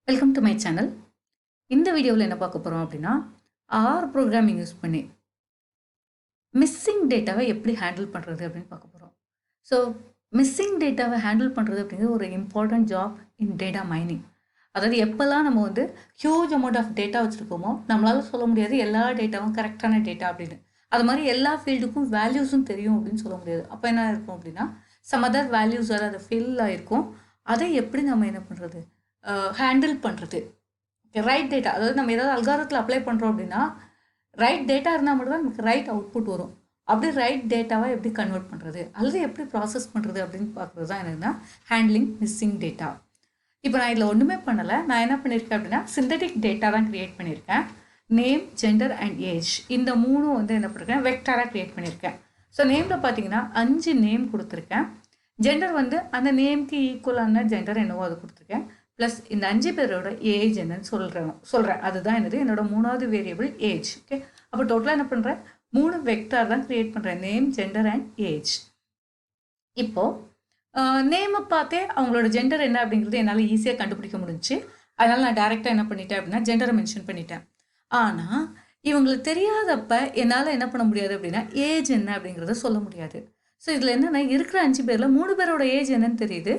Welcome to my channel. இந்த வீடியோவில் என்ன பார்க்க போகிறோம் அப்படின்னா, ஆர் ப்ரோக்ராமிங் யூஸ் பண்ணி மிஸ்ஸிங் டேட்டாவை எப்படி ஹேண்டில் பண்ணுறது அப்படின்னு பார்க்க போகிறோம். ஸோ மிஸ்ஸிங் டேட்டாவை ஹேண்டில் பண்ணுறது அப்படிங்கிறது ஒரு இம்பார்ட்டன்ட் ஜாப் இன் டேட்டா மைனிங். அதாவது எப்போல்லாம் நம்ம ஹியூஜ் அமௌண்ட் ஆஃப் டேட்டா வச்சுருக்கோமோ நம்மளால சொல்ல முடியாது எல்லா டேட்டாவும் கரெக்டான டேட்டா அப்படின்னு. அது மாதிரி எல்லா ஃபீல்டுக்கும் வேல்யூஸும் தெரியும் அப்படின்னு சொல்ல முடியாது. அப்போ என்ன இருக்கும் அப்படின்னா, சம் அதர் வேல்யூஸ் அது ஃபில் ஆகிருக்கும். அதை எப்படி நம்ம என்ன பண்ணுறது, ஹேண்டில் பண்ணுறது. ரைட் டேட்டா, அதாவது நம்ம ஏதாவது அல்காரத்தில் அப்ளை பண்ணுறோம் அப்படின்னா ரைட் டேட்டா இருந்தால் மட்டும்தான் நமக்கு ரைட் அவுட்புட் வரும். அப்படி ரைட் டேட்டாவை எப்படி கன்வெர்ட் பண்ணுறது அல்லது எப்படி ப்ராசஸ் பண்ணுறது அப்படின்னு பார்க்குறது தான் என்னன்னா ஹேண்ட்லிங் மிஸ்ஸிங் டேட்டா. இப்போ நான் இதில் ஒன்றுமே பண்ணலை. நான் என்ன பண்ணியிருக்கேன் அப்படின்னா சிந்தட்டிக் டேட்டா தான் க்ரியேட் பண்ணியிருக்கேன். நேம், ஜெண்டர் அண்ட் ஏஜ் இந்த மூணும் என்ன பண்ணியிருக்கேன், வெக்டாராக க்ரியேட் பண்ணியிருக்கேன். ஸோ நேமில் பார்த்தீங்கன்னா 5 நேம் கொடுத்துருக்கேன். ஜெண்டர் அந்த நேம்க்கு ஈக்குவலான ஜெண்டர் என்னவோ அது கொடுத்துருக்கேன். ப்ளஸ் இந்த 5 பேரோட ஏஜ் என்னன்னு சொல்கிறேன். அதுதான் என்னோட 3வது வேரியபிள் ஏஜ். ஓகே, அப்போ டோட்டலாக என்ன பண்ணுறேன், 3 வெக்டார் தான் க்ரியேட் பண்ணுறேன், நேம், ஜெண்டர் அண்ட் ஏஜ். இப்போது நேமை பார்த்தே அவங்களோட ஜெண்டர் என்ன அப்படிங்கிறது என்னால் ஈஸியாக கண்டுபிடிக்க முடிஞ்சிச்சு. அதனால் நான் டேரெக்டாக என்ன பண்ணிட்டேன் அப்படின்னா ஜெண்டரை மென்ஷன் பண்ணிட்டேன். ஆனால் இவங்களுக்கு தெரியாதப்ப என்னால் என்ன பண்ண முடியாது அப்படின்னா ஏஜ் என்ன அப்படிங்கிறத சொல்ல முடியாது. ஸோ இதில் என்னென்னா இருக்கிற 5 பேரில் 3 பேரோட ஏஜ் என்னன்னு தெரியுது,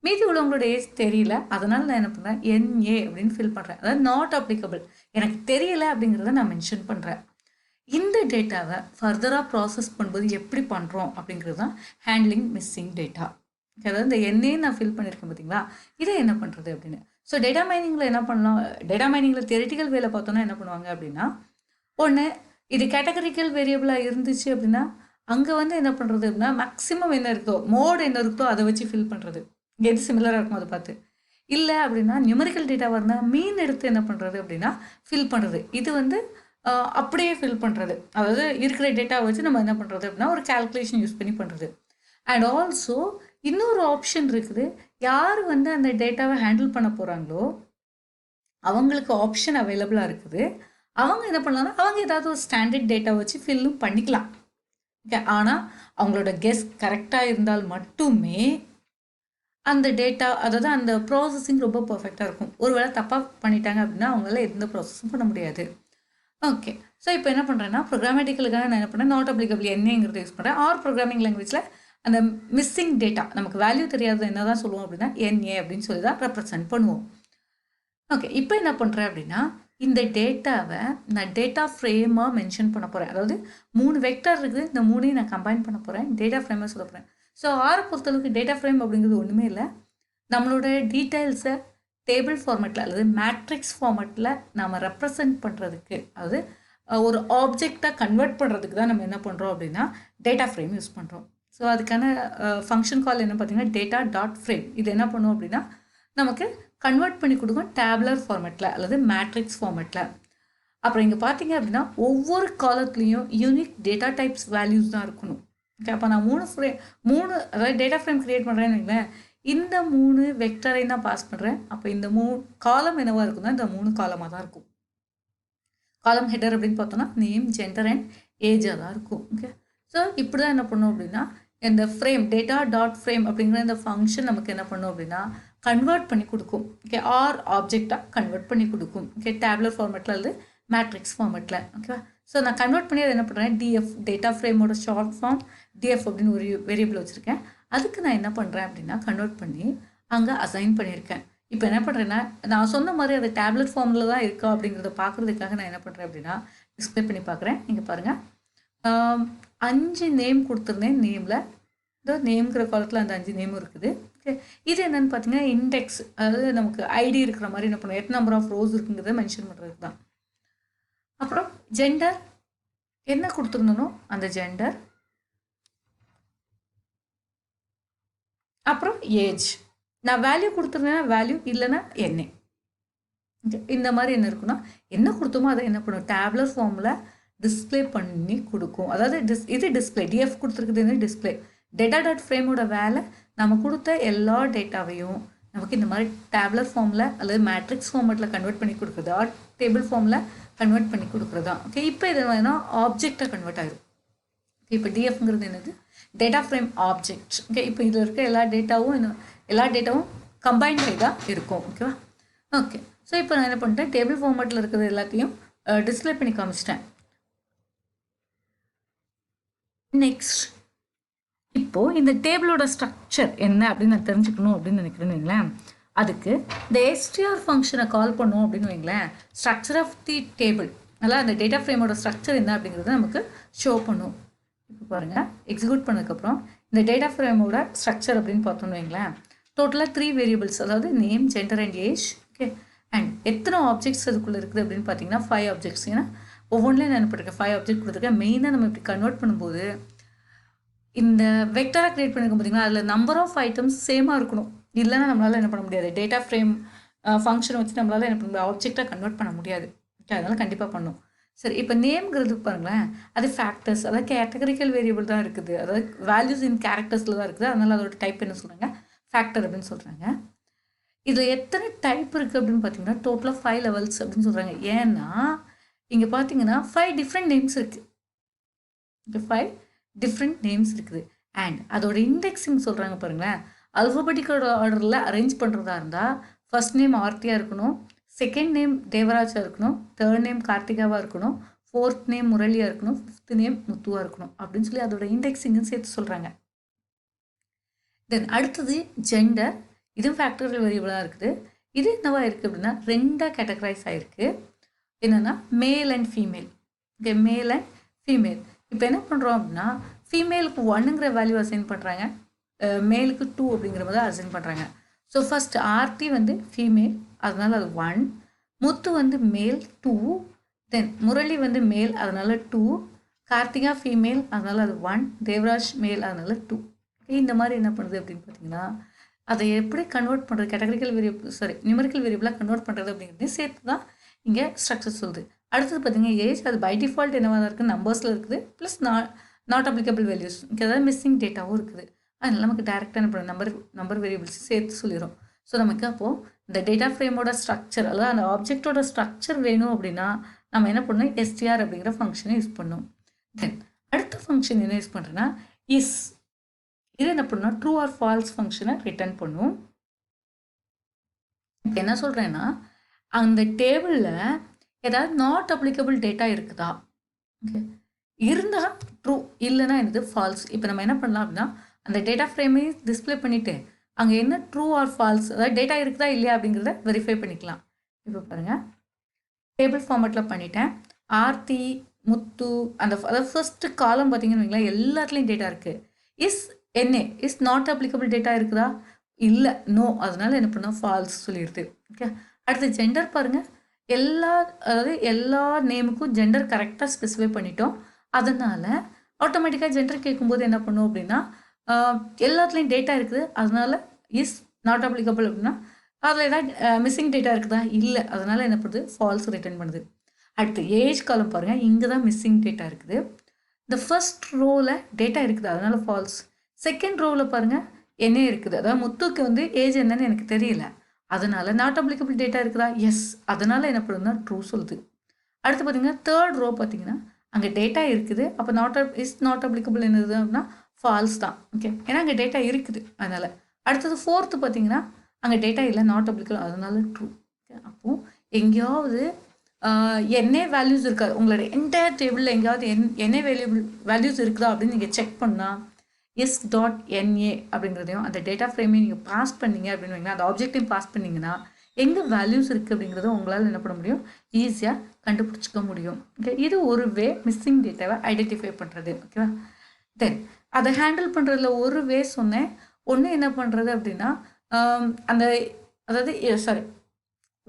மீதி உள்ளவங்களோட ஏஜ் தெரியல. அதனால் நான் என்ன பண்ணுறேன், NA அப்படின்னு ஃபில் பண்ணுறேன். அதாவது நாட் அப்ளிகபிள், எனக்கு தெரியல அப்படிங்கிறத நான் மென்ஷன் பண்ணுறேன். இந்த டேட்டாவை ஃபர்தராக ப்ராசஸ் பண்ணும்போது எப்படி பண்ணுறோம் அப்படிங்கிறது தான் ஹேண்ட்லிங் மிஸ்ஸிங் டேட்டா. அதாவது இந்த NA நான் ஃபில் பண்ணியிருக்கேன் பார்த்தீங்களா, இதை என்ன பண்ணுறது அப்படின்னு. ஸோ டேட்டா மைனிங்கில் என்ன பண்ணலாம், டேட்டா மைனிங்கில் தியரிட்டிக்கல் வேலை பார்த்தோன்னா என்ன பண்ணுவாங்க அப்படின்னா, ஒன்று இது கேட்டகரிக்கல் வேரியபிளாக இருந்துச்சு அப்படின்னா அங்கே என்ன பண்ணுறது அப்படின்னா மேக்ஸிமம் என்ன இருக்கோ, மோட் என்ன இருக்கோ அதை வச்சு ஃபில் பண்ணுறது. இங்கே எது சிமிலராக இருக்கும் அதை பார்த்து. இல்லை அப்படின்னா நியூமரிக்கல் டேட்டாவாக இருந்தால் மீன் எடுத்து என்ன பண்ணுறது அப்படின்னா ஃபில் பண்ணுறது. இது அப்படியே ஃபில் பண்ணுறது, அதாவது இருக்கிற டேட்டாவை வச்சு நம்ம என்ன பண்ணுறது அப்படின்னா ஒரு கால்குலேஷன் யூஸ் பண்ணி பண்ணுறது. அண்ட் ஆல்சோ இன்னொரு ஆப்ஷன் இருக்குது, யார் அந்த டேட்டாவை ஹேண்டில் பண்ண போகிறாங்களோ அவங்களுக்கு ஆப்ஷன் அவைலபிளாக இருக்குது. அவங்க என்ன பண்ணலாம்னா அவங்க ஏதாவது ஒரு ஸ்டாண்டர்ட் டேட்டா வச்சு ஃபில்லும் பண்ணிக்கலாம். ஓகே, ஆனால் அவங்களோட கெஸ் கரெக்டாக இருந்தால் மட்டுமே அந்த டேட்டா, அதாவது அந்த ப்ராசஸிங் ரொம்ப பர்ஃபெக்டாக இருக்கும். ஒருவேளை தப்பாக பண்ணிட்டாங்க அப்படின்னா அவங்களால எந்த ப்ராசஸும் பண்ண முடியாது. ஓகே, ஸோ இப்போ என்ன பண்ணுறேன்னா ப்ரோக்ராமேட்டிக்கலுக்காக நான் என்ன பண்ணேன், நாட் அப்ளிகபிள் என்னங்கிறத யூஸ் பண்ணுறேன். ஆர் ப்ரோக்ராமிங் லாங்குவேஜில் அந்த மிஸ்ஸிங் டேட்டா நமக்கு வேல்யூ தெரியாத என்ன தான் சொல்லுவோம் அப்படின்னா NA அப்படின்னு சொல்லி தான் ரெப்ரசன்ட் பண்ணுவோம். ஓகே, இப்போ என்ன பண்ணுறேன் அப்படின்னா இந்த டேட்டாவை நான் டேட்டா ஃப்ரேமாக மென்ஷன் பண்ண போகிறேன். அதாவது 3 வெக்டார் இருக்குது, இந்த 3ஐயும் நான் கம்பைன் பண்ண போகிறேன், டேட்டா ஃப்ரேமாக சொல்ல போகிறேன். ஸோ ஆரை பொறுத்தளவுக்கு டேட்டா ஃப்ரேம் அப்படிங்கிறது ஒன்றுமே இல்லை, நம்மளோட டீட்டெயில்ஸை டேபிள் ஃபார்மேட்டில் அல்லது மேட்ரிக்ஸ் ஃபார்மேட்டில் நாம் ரெப்ரசன்ட் பண்ணுறதுக்கு, அதாவது ஒரு ஆப்ஜெக்டாக கன்வெர்ட் பண்ணுறதுக்கு தான் நம்ம என்ன பண்ணுறோம் அப்படின்னா டேட்டா ஃப்ரேம் யூஸ் பண்ணுறோம். ஸோ அதுக்கான ஃபங்க்ஷன் கால் என்ன பார்த்தீங்கன்னா டேட்டா டாட் ஃப்ரேம். இது என்ன பண்ணும் அப்படின்னா நமக்கு கன்வெர்ட் பண்ணி கொடுக்கும் டேப்லர் ஃபார்மேட்டில் அல்லது மேட்ரிக்ஸ் ஃபார்மேட்டில். அப்புறம் இங்கே பார்த்தீங்க அப்படின்னா ஒவ்வொரு காலத்துலேயும் யூனிக் டேட்டா டைப்ஸ் வேல்யூஸ் தான் இருக்கணும். ஓகே, அப்போ நான் 3 அதாவது டேட்டா ஃப்ரேம் க்ரியேட் பண்ணுறேன்னு வைங்களேன், இந்த 3 வெக்டரையும் தான் பாஸ் பண்ணுறேன். அப்போ இந்த 3 காலம் என்னவாக இருக்குன்னா இந்த 3 காலமாக தான் இருக்கும். காலம் ஹெடர் அப்படின்னு பார்த்தோன்னா நேம், ஜெண்டர் அண்ட் ஏஜாக தான் இருக்கும். ஓகே, ஸோ இப்படி தான் என்ன பண்ணோம் அப்படின்னா இந்த ஃப்ரேம் டேட்டா டாட் ஃப்ரேம் அப்படிங்கிற இந்த ஃபங்க்ஷன் நமக்கு என்ன பண்ணும் அப்படின்னா கன்வெர்ட் பண்ணி கொடுக்கும். ஓகே, ஆர் ஆப்ஜெக்டாக கன்வெர்ட் பண்ணி கொடுக்கும். ஓகே, டேப்லர் ஃபார்மேட்டில் அல்லது மேட்ரிக்ஸ் ஃபார்மேட்டில். ஓகேவா, ஸோ நான் கன்வெர்ட் பண்ணி அதை என்ன பண்ணுறேன், DF டேட்டா ஃப்ரேமோட ஷார்ட் ஃபார்ம் DF அப்படின்னு ஒரு வேரியபிள் வச்சுருக்கேன். அதுக்கு நான் என்ன பண்ணுறேன் அப்படின்னா கன்வெர்ட் பண்ணி அங்கே அசைன் பண்ணியிருக்கேன். இப்போ என்ன பண்ணுறேன்னா நான் சொன்ன மாதிரி அது டேப்லெட் ஃபார்மில் தான் இருக்கா அப்படிங்கிறத பார்க்குறதுக்காக நான் என்ன பண்ணுறேன் அப்படின்னா டிஸ்பிளே பண்ணி பார்க்குறேன். நீங்கள் பாருங்கள், 5 நேம் கொடுத்துருந்தேன். நேமில் இந்த நேம்ங்கிற காலத்தில் அந்த 5 நேமும் இருக்குது. ஓகே, இது என்னென்னு பார்த்தீங்கன்னா இண்டெக்ஸ், அதாவது நமக்கு ஐடி இருக்கிற மாதிரி என்ன பண்ணுவோம், எத்தனை நம்பர் ஆஃப் ரோஸ் இருக்குங்கிறத மென்ஷன் பண்ணுறதுக்கு தான். அப்புறம் ஜெண்டர் என்ன கொடுத்துருந்தனோ அந்த ஜெண்டர், அப்புறம் ஏஜ் நான் வேல்யூ கொடுத்துருந்தேன்னா வேல்யூ, இல்லைன்னா என்ன. இந்த மாதிரி என்ன இருக்குன்னா என்ன கொடுத்தோமோ அதை என்ன பண்ணும் டேப்லர் ஃபார்மில் டிஸ்பிளே பண்ணி கொடுக்கும். அதாவது இது டிஸ்பிளே, DF கொடுத்துருக்குது டிஸ்பிளே. டேட்டா டாட் ஃப்ரேமோட வேலை நம்ம கொடுத்த எல்லா டேட்டாவையும் நமக்கு இந்த மாதிரி டேப்லர் ஃபார்மில் அல்லது மேட்ரிக்ஸ் ஃபார்மேட்டில் கன்வெர்ட் பண்ணி கொடுக்குறது, டேபிள் ஃபார்மில் கன்வெர்ட் பண்ணி கொடுக்குறது தான். ஓகே, இப்போ இது வேணால் ஆப்ஜெக்டாக கன்வெர்ட் ஆகிடும். இப்போ DFங்கிறது என்னது, டேட்டா ஃப்ரேம் ஆப்ஜெக்ட். ஓகே, இப்போ இதில் இருக்க எல்லா டேட்டாவும் கம்பைன்ட் ஆகி தான் இருக்கும். ஓகேவா, ஓகே. ஸோ இப்போ நான் என்ன பண்ணிட்டேன், டேபிள் ஃபார்மேட்டில் இருக்கிறது எல்லாத்தையும் டிஸ்பிளே பண்ணி காமிச்சிட்டேன். நெக்ஸ்ட் இப்போது இந்த டேபிளோட ஸ்ட்ரக்சர் என்ன அப்படின்னு நான் தெரிஞ்சுக்கணும் அப்படின்னு நினைக்கிறேன்னு வைங்களேன். அதுக்கு இந்த எஸ்டிஆர் ஃபங்க்ஷனை கால் பண்ணோம் அப்படின்னு வைங்களேன், ஸ்ட்ரக்சர் ஆஃப் தி டேபிள் அதனால் அந்த டேட்டா ஃப்ரேமோட ஸ்ட்ரக்சர் என்ன அப்படிங்கிறத நமக்கு ஷோ பண்ணும். இப்போ பாருங்கள், எக்ஸிக்யூட் பண்ணதுக்கப்புறம் இந்த டேட்டா ஃப்ரேமோட ஸ்ட்ரக்சர் அப்படின்னு பார்த்தோன்னு வைங்களேன், டோட்டலாக 3 வேரியபிள்ஸ், அதாவது name, gender and age. Okay, and எத்தனை ஆப்ஜெக்ட்ஸ் அதுக்குள்ளே இருக்குது அப்படின்னு பார்த்தீங்கன்னா 5 ஆப்ஜெக்ட்ஸ். ஏன்னா ஒவ்வொன்றிலையும் நான் பண்ணிருக்கேன் 5 ஆப்ஜெக்ட் கொடுத்துருக்கேன். மெயினாக நம்ம இப்படி கன்வெர்ட் பண்ணும்போது இந்த வெக்டராக க்ரியேட் பண்ணிருக்கோம் பார்த்தீங்களா, அதில் நம்பர் ஆஃப் ஐட்டம்ஸ் சேமாக இருக்கணும். இல்லைன்னா நம்மளால் என்ன பண்ண முடியாது, டேட்டா ஃப்ரேம் ஃபங்க்ஷனை வச்சு நம்மளால் என்ன பண்ண முடியாது, ஆப்ஜெக்டாக கன்வெர்ட் பண்ண முடியாது. ஓகே, அதனால் கண்டிப்பாக பண்ணும். சரி, இப்போ நேம்ங்கிறது பாருங்களேன், அது ஃபேக்டர்ஸ், அதாவது கேட்டகரிக்கல் வேரியபிள் தான் இருக்குது, அதாவது வேல்யூஸ் இன் கேரக்டர்ஸில் தான் இருக்குது. அதனால் அதோட டைப் என்ன சொல்கிறாங்க, ஃபேக்டர் அப்படின்னு சொல்கிறாங்க. இதில் எத்தனை டைப் இருக்குது அப்படின்னு பார்த்தீங்கன்னா டோட்டலாக 5 லெவல்ஸ் அப்படின்னு சொல்கிறாங்க. ஏன்னா இங்கே பார்த்தீங்கன்னா 5 டிஃப்ரெண்ட் நேம்ஸ் இருக்குது. இங்கே 5 டிஃப்ரெண்ட் நேம்ஸ் இருக்குது. அண்ட் அதோட இண்டெக்ஸிங் சொல்கிறாங்க பாருங்களேன், அல்ஃபபெட்டிக்கல் ஆர்டரில் அரேஞ்ச் பண்ணுறதா இருந்தால் ஃபர்ஸ்ட் நேம் ஆர்த்தியாக இருக்கணும், செகண்ட் நேம் தேவராஜா இருக்கணும், தேர்ட் நேம் கார்த்திகாவாக இருக்கணும், ஃபோர்த் நேம் முரளியாக இருக்கணும், ஃபிஃப்த் நேம் முத்துவாக இருக்கணும் அப்படின்னு சொல்லி அதோட இண்டெக்ஸிங்னு சேர்த்து சொல்கிறாங்க. தென் அடுத்தது ஜெண்டர், இதுவும் ஃபேக்டரியல் வேரியபிளாக இருக்குது. இது என்னவா இருக்குது அப்படின்னா 2 கேட்டகரைஸ் ஆகிருக்கு. என்னென்னா male and female. Okay, male and female. இப்போ என்ன பண்ணுறோம் அப்படின்னா ஃபீமேலுக்கு 1ங்கிற வேல்யூ அசைன் பண்ணுறாங்க, மேலுக்கு 2 அப்படிங்கிற மாதிரி அசைன் பண்ணுறாங்க. ஸோ ஃபஸ்ட் ஆர்த்தி வந்து ஃபீமேல், அதனால் அது 1. முத்து வந்து மேல் 2. தென் முரளி வந்து மேல், அதனால் 2. கார்த்திகா ஃபீமேல், அதனால் அது 1. தேவராஜ் மேல், அதனால் 2. இந்த மாதிரி என்ன பண்ணுது அப்படின்னு பார்த்தீங்கன்னா அதை எப்படி கன்வெர்ட் பண்ணுறது, கேட்டகரிக்கல் வேரியபிள் நியூமரிக்கல் வேரியபிளாக கன்வெர்ட் பண்ணுறது அப்படிங்கிறது சேர்த்து தான் இங்கே ஸ்ட்ரக்சர் சொல்லுது. அடுத்தது பார்த்தீங்கன்னா ஏஜ், அது பை டிஃபால்ட் என்னவாக தான் இருக்குது, நம்பர்ஸில் இருக்குது, ப்ளஸ் நாட் அப்ளிகபிள் வேல்யூஸ், இங்கே ஏதாவது மிஸ்ஸிங் டேட்டாவும் இருக்குது. அதனால் நமக்கு டேரெக்டாக என்ன பண்ணும், நம்பர் வேரியபிள்ஸ் சேர்த்து சொல்லிடும். ஸோ நமக்கு அப்போது இந்த டேட்டா ஃப்ரேமோட ஸ்ட்ரக்சர், அதாவது அந்த ஆப்ஜெக்டோட ஸ்ட்ரக்சர் வேணும் அப்படின்னா நம்ம என்ன பண்ணணும், எஸ்டிஆர் அப்படிங்கிற ஃபங்க்ஷனை யூஸ் பண்ணணும். தென் அடுத்த ஃபங்க்ஷன் என்ன யூஸ் பண்ணுறேன்னா இஸ். இது என்ன பண்ணணும், ட்ரூ ஆர் ஃபால்ஸ் ஃபங்க்ஷனை ரிட்டர்ன் பண்ணும். இப்போ என்ன சொல்கிறேன்னா அந்த டேபிளில் ஏதாவது நாட் அப்ளிகபிள் டேட்டா இருக்குதா, ஓகே இருந்தால் ட்ரூ, இல்லைன்னா என்னது ஃபால்ஸ். இப்போ நம்ம என்ன பண்ணலாம் அப்படின்னா அந்த டேட்டா ஃப்ரேமே டிஸ்பிளே பண்ணிவிட்டு அங்கே என்ன ட்ரூ ஆர் ஃபால்ஸ், அதாவது டேட்டா இருக்குதா இல்லையா அப்படிங்கிறத வெரிஃபை பண்ணிக்கலாம். இப்போ பாருங்கள், டேபிள் ஃபார்மேட்டில் பண்ணிட்டேன். ஆர்த்தி, முத்து, அதாவது ஃபர்ஸ்ட் காலம் பார்த்தீங்கன்னு வைங்களேன், எல்லாத்துலேயும் டேட்டா இருக்குது. இஸ் என்ன, இஸ் நாட் அப்ளிகபிள் டேட்டா இருக்குதா, இல்லை, நோ, அதனால என்ன பண்ணால் ஃபால்ஸ் சொல்லிடுது. ஓகே, அடுத்து ஜெண்டர் பாருங்கள், அதாவது எல்லா நேமுக்கும் ஜெண்டர் கரெக்டாக ஸ்பெசிஃபை பண்ணிட்டோம். அதனால் ஆட்டோமேட்டிக்காக ஜெண்டர் கேட்கும்போது என்ன பண்ணும் அப்படின்னா எல்லாத்துலேயும் டேட்டா இருக்குது, அதனால் இஸ் நாட் அப்ளிகபிள் அப்படின்னா அதில் ஏதாவது மிஸ்ஸிங் டேட்டா இருக்குதா, இல்லை, அதனால் என்ன பண்ணுது, ஃபால்ஸ் ரிட்டர்ன் பண்ணுது. அடுத்து ஏஜ் காலம் பாருங்கள், இங்கே தான் மிஸ்ஸிங் டேட்டா இருக்குது. இந்த ஃபர்ஸ்ட் ரோவில் டேட்டா இருக்குது, அதனால் ஃபால்ஸ். செகண்ட் ரோவில் பாருங்கள் என்ன இருக்குது, அதாவது முத்துக்கு வந்து ஏஜ் என்னன்னு எனக்கு தெரியல, அதனால் நாட் அப்ளிகபிள் டேட்டா இருக்குதா, எஸ், அதனால் என்ன பண்ணுதுன்னா ட்ரூ சொல்லுது. அடுத்து பார்த்தீங்கன்னா தேர்ட் ரோ பார்த்தீங்கன்னா அங்கே டேட்டா இருக்குது, அப்போ நாட் அப்ளிகபிள் என்னது அப்படின்னா ஃபால்ஸ் தான். ஓகே, ஏன்னா அங்கே டேட்டா இருக்குது அதனால். அடுத்தது ஃபோர்த்து பார்த்தீங்கன்னா அங்கே டேட்டா இல்லை, நாட் அப்ளிகபிள், அதனால ட்ரூ. ஓகே, அப்போது எங்கேயாவது என்ன வேல்யூஸ் இருக்காது, உங்களோட என்டையர் டேபிளில் எங்கேயாவது என்ன வேல்யூஸ் இருக்குதா அப்படின்னு நீங்கள் செக் பண்ணால் is.na அப்படிங்கிறதையும் அந்த டேட்டா ஃப்ரேமையும் நீங்கள் பாஸ் பண்ணிங்க அப்படின்னு வைங்கன்னா, அந்த ஆப்ஜெக்டையும் பாஸ் பண்ணிங்கன்னா எங்கே வேல்யூஸ் இருக்குது அப்படிங்கிறத உங்களால் என்ன பண்ண முடியும், ஈஸியாக கண்டுபிடிச்சிக்க முடியும். ஓகே, இது ஒரு வே மிஸ்ஸிங் டேட்டாவை ஐடென்டிஃபை பண்ணுறது. ஓகேவா, தென் அதை ஹேண்டில் பண்ணுறதுல ஒரு வே சொன்னேன். ஒன்று என்ன பண்ணுறது அப்படின்னா அந்த அதாவது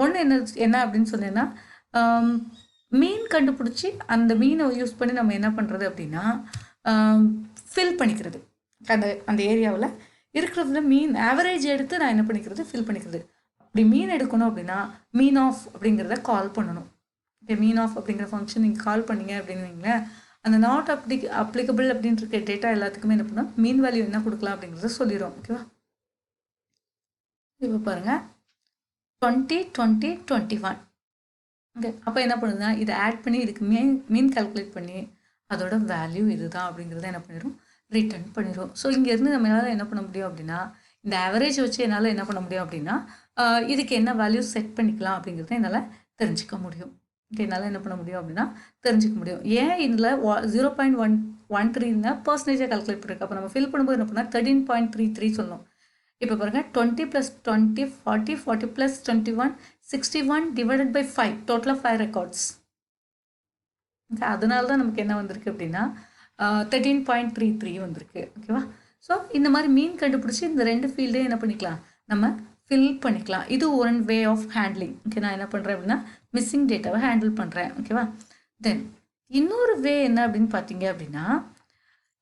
ஒன்று என்ன அப்படின்னு சொன்னேன்னா மீன் கண்டுபிடிச்சி அந்த மீனை யூஸ் பண்ணி நம்ம என்ன பண்ணுறது அப்படின்னா ஃபில் பண்ணிக்கிறது. அந்த ஏரியாவில் இருக்கிறதுல மீன் ஆவரேஜ் எடுத்து நான் என்ன பண்ணிக்கிறது, ஃபில் பண்ணிக்கிறது. அப்படி மீன் எடுக்கணும் அப்படின்னா மீன் ஆஃப் அப்படிங்கிறத கால் பண்ணணும். ஓகே, மீன் ஆஃப் அப்படிங்கிற ஃபங்க்ஷன் நீங்கள் கால் பண்ணீங்க அப்படின்னு வைங்களேன், அந்த நாட் அப்ளிகபிள் அப்படின்ற இருக்க டேட்டா எல்லாத்துக்குமே என்ன பண்ணோம், மீன் வேல்யூ என்ன கொடுக்கலாம் அப்படிங்கிறத சொல்லிடும். ஓகேவா, இப்போ பாருங்கள் 20, 20, 21. ஓகே, அப்போ என்ன பண்ணுதுன்னா இதை ஆட் பண்ணி இதுக்கு மீன் கால்குலேட் பண்ணி அதோட வேல்யூ இதுதான் அப்படிங்கிறத என்ன பண்ணிடும், ரிட்டர்ன் பண்ணிடும். ஸோ இங்கேருந்து நம்மளால் என்ன பண்ண முடியும் அப்படின்னா இந்த ஆவரேஜ் வச்சு என்னால் என்ன பண்ண முடியும் அப்படின்னா இதுக்கு என்ன வேல்யூ செட் பண்ணிக்கலாம் அப்படிங்கிறத என்னால் தெரிஞ்சுக்க முடியும். ஓகே, என்னால் என்ன பண்ண முடியும் அப்படின்னா தெரிஞ்சுக்க முடியும். ஏன் இதில் 0.113 பர்சன்டேஜாக கால்குலேட் பண்ணிருக்கு. அப்போ நம்ம ஃபில் பண்ணும்போது என்ன பண்ணால் 13.33 சொல்லணும். இப்போ பாருங்கள் 20 + 20 40 40 + 21 61 டிவைடட் பை 5 டோட்டலாக 5 ரெக்கார்ட்ஸ். ஓகே, அதனால தான் நமக்கு என்ன வந்திருக்கு அப்படின்னா 13.33 வந்திருக்கு. ஓகேவா? ஸோ இந்த மாதிரி மீன் கண்டுபிடிச்சி இந்த 2 ஃபீல்டே என்ன பண்ணிக்கலாம், நம்ம ஃபில் பண்ணிக்கலாம். இது one way of handling. Okay, நான் என்ன பண்ணுறேன் அப்படின்னா மிஸ்ஸிங் டேட்டாவை ஹேண்டில் பண்ணுறேன். ஓகேவா? தென் இன்னொரு வே என்ன அப்படின்னு பார்த்தீங்க அப்படின்னா,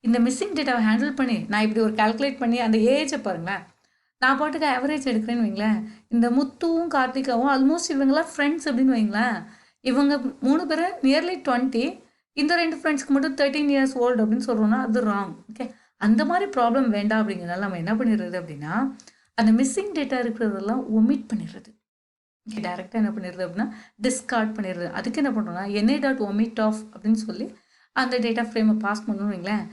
இந்த மிஸ்ஸிங் டேட்டாவை ஹேண்டில் பண்ணி நான் இப்படி ஒரு கால்குலேட் பண்ணி அந்த ஏஜை பாருங்களேன், நான் பாட்டுக்கு ஆவரேஜ் எடுக்கிறேன்னு வைங்களேன், இந்த முத்துவும் கார்த்திகாவும் ஆல்மோஸ்ட் இவங்களாம் ஃப்ரெண்ட்ஸ் அப்படின்னு வைங்களேன், இவங்க 3 பேர் நியர்லி 20, இந்த 2 ஃப்ரெண்ட்ஸ்க்கு மட்டும் 13 years old அப்படின்னு சொல்கிறோன்னா அது ராங். ஓகே, அந்த மாதிரி ப்ராப்ளம் வேண்டாம் அப்படிங்கிறனால நம்ம என்ன பண்ணிடுறது அப்படின்னா அந்த மிஸ்ஸிங் டேட்டா இருக்கிறதெல்லாம் ஒமிட் பண்ணிடுறது. ஓகே, டேரெக்டாக என்ன பண்ணிடுறது அப்படின்னா டிஸ்கார்ட் பண்ணிடுறது. அதுக்கு என்ன பண்ணுறோம்னா NA.omit off அப்படின்னு சொல்லி அந்த டேட்டா ஃப்ரேமை பாஸ் பண்ணணும்னு வைங்களேன்,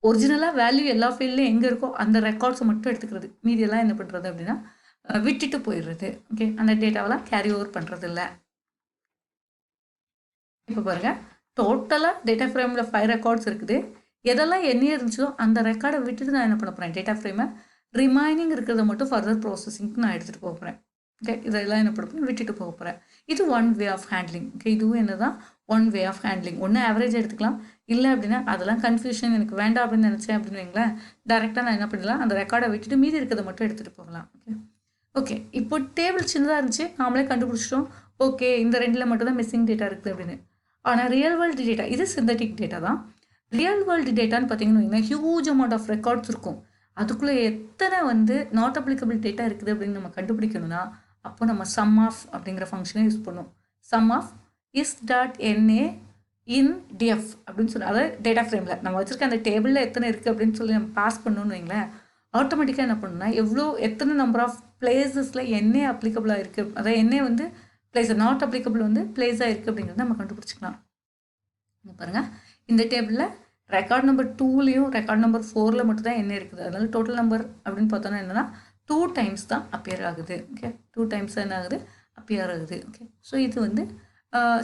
ஒரிஜினலாக வேல்யூ எல்லா ஃபீல்ட்லையும் எங்கே இருக்கோ அந்த ரெக்கார்ட்ஸை மட்டும் எடுத்துக்கிறது. மீதியெல்லாம் என்ன பண்ணுறது அப்படின்னா விட்டுட்டு போயிடுறது. ஓகே, அந்த டேட்டாவெல்லாம் கேரி ஓவர் பண்ணுறது இல்லை. இப்போ பாருங்கள், டோட்டலாக டேட்டா ஃப்ரேமில் 5 ரெக்கார்ட்ஸ் இருக்குது. எதெல்லாம் என்ன இருந்துச்சோ அந்த ரெக்கார்டை விட்டுட்டு நான் என்ன பண்ண போகிறேன், டேட்டா ஃப்ரேமை ரிமைனிங் இருக்கிறத மட்டும் ஃபர்தர் ப்ராசஸிங்க்கு நான் எடுத்துகிட்டு போக போகிறேன். ஓகே, இதெல்லாம் என்ன பண்ண போகிறேன், விட்டுட்டு போக போகிறேன். இது one way of handling. Okay, இதுவும் என்ன தான் ஒன் வே ஆஃப் ஹேண்ட்லிங். ஒன்று ஆவரேஜ் எடுத்துக்கலாம், இல்லை அப்படின்னா அதெல்லாம் கன்ஃபியூஷன் எனக்கு வேண்டாம் அப்படின்னு நினச்சேன் அப்படின்னு வைங்களேன், டேரெக்டாக நான் என்ன பண்ணலாம், அந்த ரெக்கார்டை விட்டுட்டு மீதி இருக்கிறத மட்டும் எடுத்துகிட்டு போகலாம். ஓகே ஓகே இப்போ டேபிள் சின்னதாக இருந்துச்சு, நாமளே கண்டுபிடிச்சிட்டோம். ஓகே, இந்த 2ல் மட்டும் தான் மிஸ்ஸிங் டேட்டா இருக்குது அப்படின்னு. ஆனால் ரியல் வேர்ல்டு டேட்டா, இது சிந்தட்டிக் டேட்டா தான். ரியல் வேர்ல்டு டேட்டான்னு பார்த்தீங்கன்னா ஹியூஜ் அமௌண்ட் ஆஃப் ரெக்கார்ட்ஸ் இருக்கும். அதுக்குள்ளே எத்தனை நாட் அப்ளிகபிள் டேட்டா இருக்குது அப்படின்னு நம்ம கண்டுபிடிக்கணும்னா அப்போ நம்ம சம் ஆஃப் அப்படிங்கிற ஃபங்க்ஷனை யூஸ் பண்ணும். Some of is.na in df அப்படின்னு சொல்லி, அதாவது டேட்டா ஃப்ரேமில் நம்ம வச்சுருக்க அந்த டேபிளில் எத்தனை இருக்குது அப்படின்னு சொல்லி நம்ம பாஸ் பண்ணணும்னு வைங்களேன், ஆட்டோமேட்டிக்காக என்ன பண்ணணும்னா எத்தனை நம்பர் ஆஃப் பிளேசஸில் என்ன அப்ளிகபிளாக இருக்குது, அதாவது என்ன பிளேஸ் நாட் அப்ளிகபிள் பிளேஸாக இருக்குது அப்படிங்கிறத நம்ம கண்டுபிடிச்சிக்கலாம். இங்கே பாருங்கள், இந்த டேபிளில் ரெக்கார்ட் நம்பர் 2லையும் ரெக்கார்ட் நம்பர் 4ல் மட்டும் தான் என்ன இருக்குது. அதனால டோட்டல் நம்பர் அப்படின்னு பார்த்தோன்னா என்னென்னா 2 times தான் அப்பியர் ஆகுது. ஓகே, 2 times என்ன ஆகுது, அப்பியர் ஆகுது. ஓகே, ஸோ இது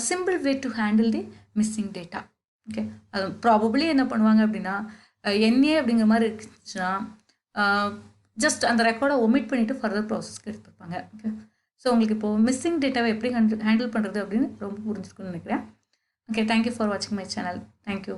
simple way to handle the missing data. Okay, அது ப்ராபப்ளி என்ன பண்ணுவாங்க அப்படின்னா NA அப்படிங்கிற மாதிரி இருந்துச்சுன்னா ஜஸ்ட் அந்த ரெக்கார்டை ஒமிட் பண்ணிவிட்டு ஃபர்தர் ப்ராசஸ்க்கு எடுத்துருப்பாங்க. ஓகே, ஸோ உங்களுக்கு இப்போது மிஸ்ஸிங் டேட்டாவை எப்படி ஹேண்டில் பண்ணுறது அப்படின்னு ரொம்ப புரிஞ்சுக்கணும்னு நினைக்கிறேன். Okay, thank you for watching my channel. Thank you.